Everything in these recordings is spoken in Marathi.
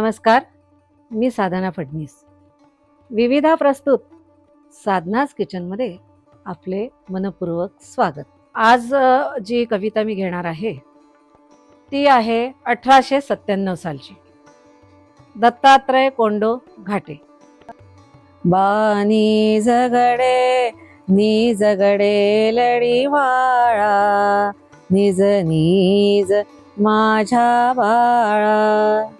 नमस्कार, मी साधना फडणीस. विविधा प्रस्तुत साधनाच किचनमध्ये आपले मनपूर्वक स्वागत. आज जी कविता मी घेणार आहे ती आहे 1897 सालची. दत्तात्रय कोंडो घाटे. बानी जगडे नी जगडे लढीवाळा, निज निज माझ्या बाळा.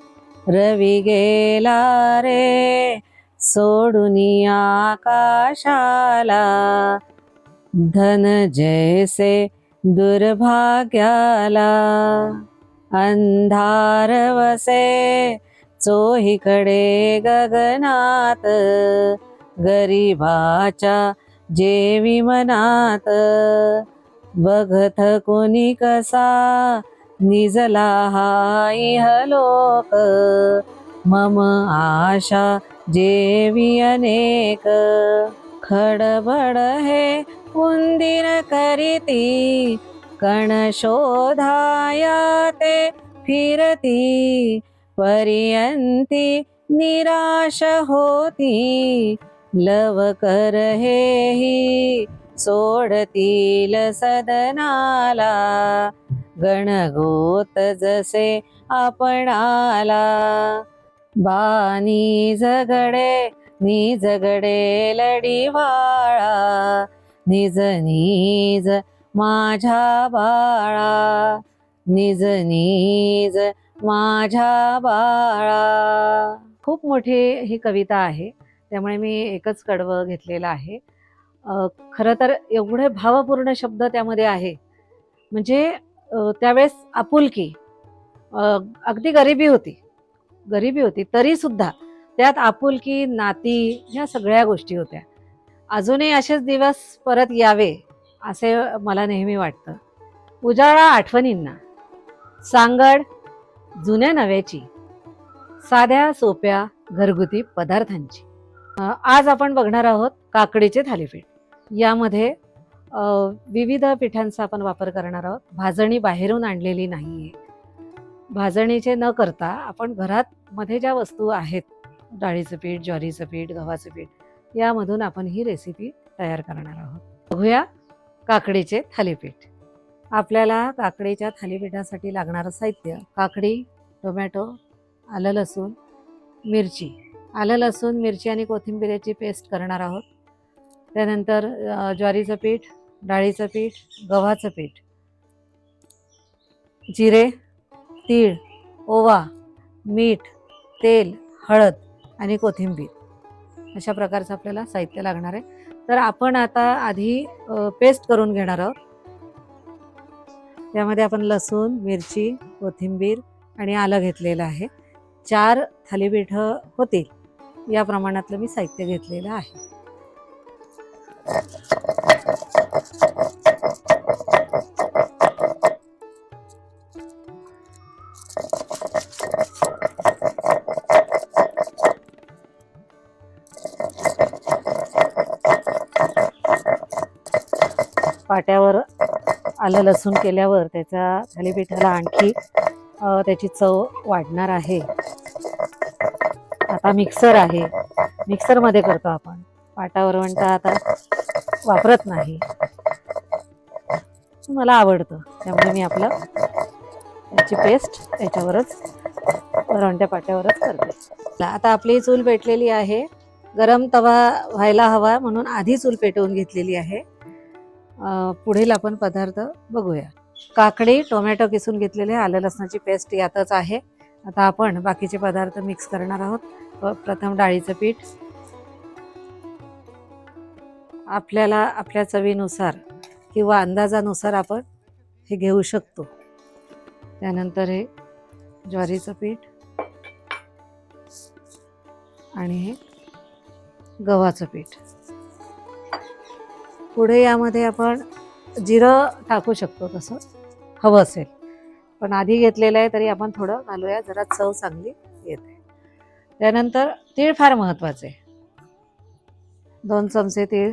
रवी गेला रे सोडूनी आकाशाला, धन जैसे दुर्भाग्याला. अंधार वसे चोहीकडे गगनात, गरीबाच्या जेवी मनात. बघत कोणी कसा निजला हा इहलोक, मम आशा जेवी अनेक. खडबड हे उंदीर करीती, कण शोधाया ते फिरती. पर्यंती निराश होती, लवकर हेही सोडतील सदनाला. गणगोत जसे आपणाला, बानी जगडे नी जगडे लढीवाळा, निज निज माझ्या बाळा, निज निज माझ्या बाळा. खूप मोठी ही कविता आहे, त्यामुळे मी एकच कडवं घेतलेलं आहे. खरं तर एवढे भावपूर्ण शब्द त्यामध्ये आहे. म्हणजे त्यावेळेस आपुलकी, अगदी गरिबी होती तरी सुद्धा त्यात आपुलकी, नाती, ह्या सगळ्या गोष्टी होत्या. अजूनही असेच दिवस परत यावे असे मला नेहमी वाटतं. उजाळा आठवणींना, सांगड जुन्या नव्याची, साध्या सोप्या घरगुती पदार्थांची. आज आपण बघणार आहोत काकडीचे थालीपीठ. यामध्ये विविध पिठांचा आपण वापर करणार आहोत. भाजणी बाहेरून आणलेली नाहीये. भाजणीचे न करता आपण घरात मध्ये ज्या वस्तू आहेत, डाळीचं पीठ, ज्वारीचं पीठ, गव्हाचं पीठ, यामधून आपण ही रेसिपी तयार करणार आहोत. बघूया काकडीचे थालीपीठ. आपल्याला काकडीच्या थालीपीठासाठी लागणारं साहित्य: काकडी, टोमॅटो, आलं लसूण, मिरची. आलं लसूण, मिरची आणि कोथिंबीरची पेस्ट करणार आहोत. त्यानंतर ज्वारीचं पीठ, डाळीचं पीठ, गव्हाचं पीठ, जिरे, तीळ, ओवा, मीठ, तेल, हळद आणि कोथिंबीर अशा प्रकारचं आपल्याला साहित्य लागणार आहे. तर आपण आता आधी पेस्ट करून घेणार आहोत. त्यामध्ये आपण लसूण, मिरची, कोथिंबीर आणि आलं घेतलेलं आहे. 4 थालीपीठं होतील या प्रमाणातलं मी साहित्य घेतलेलं आहे. पाट्यावर आलं लसूण केल्यावर त्याच्या थालीपीठाला आणखी त्याची चव वाढणार आहे. आता मिक्सर आहे, मिक्सरमध्ये करतो आपण. पाटावर म्हणता आता वापरत नाही, मला आवडतं, त्यामुळे मी याची पेस्ट याच्यावरच रवंट्या पाट्यावरच करते. आता आपली चूल पेटलेली आहे. गरम तवा व्हायला हवा म्हणून आधी चूल पेटवून घेतलेली आहे. पुढील आपण पदार्थ बघूया. काकडी, टोमॅटो किसून घेतलेले, आलं लसणाची पेस्ट यातच आहे. आता आपण बाकीचे पदार्थ मिक्स करणार आहोत. प्रथम डाळीचं पीठ. आपल्याला आपल्या चवीनुसार किंवा अंदाजानुसार आपण हे घेऊ शकतो. त्यानंतर हे ज्वारीचं पीठ आणि हे गव्हाचं पीठ. पुढे यामध्ये आपण जिरं टाकू शकतो तसं हवं असेल, पण आधी घेतलेलं आहे तरी आपण थोडं घालूया, जरा चव चांगली येते. त्यानंतर तीळ फार महत्त्वाचे, 2 चमचे तीळ.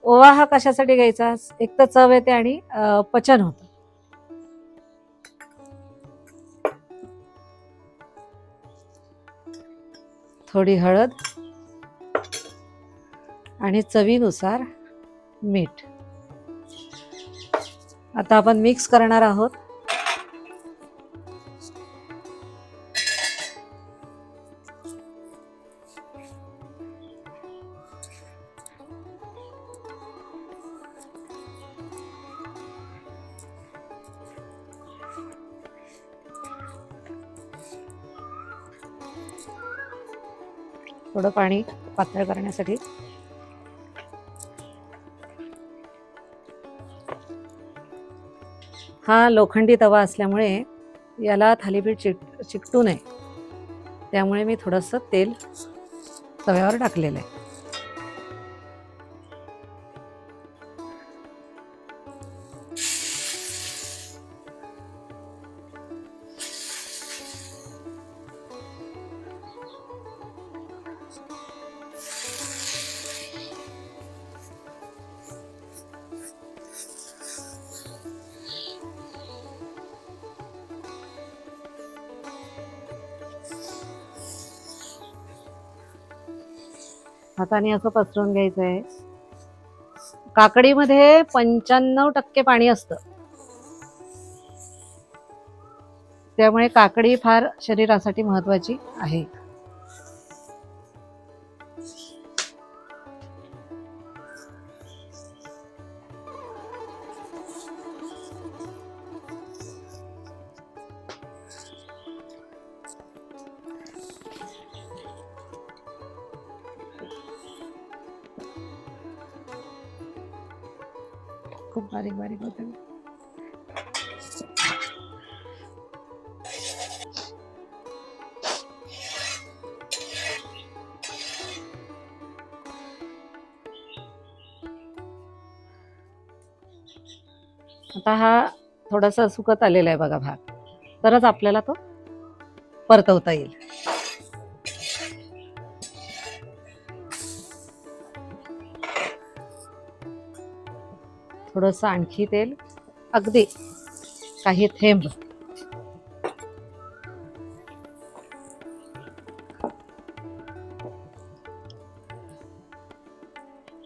ओवा हा कशासाठी घ्यायचा? एक तर चव येते आणि पचन होतं. थोडी हळद आणि चवीनुसार मीठ. आता आपण मिक्स करणार आहोत. थोडं पाणी पातळ करण्यासाठी. हा लोखंडी तवा असल्यामुळे याला थालीपीठ चिकटू नये, त्यामुळे मी थोडंसं तेल तव्यावर टाकलेलं आहे. हाताने असं पसरवून घ्यायचं आहे. काकडीमध्ये 95% पाणी असतं, त्यामुळे काकडी फार शरीरासाठी महत्वाची आहे. खूप बारीक बारीक होते. आता हा थोडासा सुकत आलेला आहे बघा भात, तरच आपल्याला तो परतवता येईल. थोडंसं आणखी तेल, अगदी काही थेंब.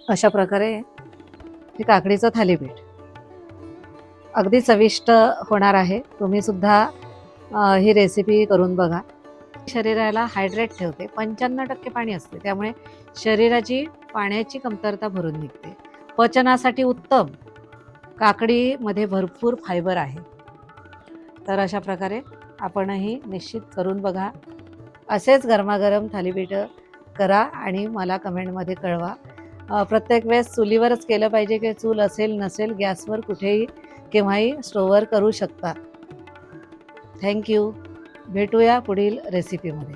अशा प्रकारे हे काकडीचं थालीपीठ अगदी चविष्ट होणार आहे. तुम्ही सुद्धा ही रेसिपी करून बघा. शरीराला हायड्रेट ठेवते. 95% पाणी असते, त्यामुळे शरीराची पाण्याची कमतरता भरून निघते. पचनासाठी उत्तम. काकडीमध्ये भरपूर फायबर आहे. तर अशा प्रकारे आपणही निश्चित करून बघा. असेच गरमागरम थालीपीठं करा आणि मला कमेंटमध्ये कळवा. प्रत्येक वेळेस चुलीवरच केलं पाहिजे की चूल असेल नसेल, गॅसवर कुठेही केव्हाही स्टोवर करू शकता. थँक्यू. भेटूया पुढील रेसिपीमध्ये.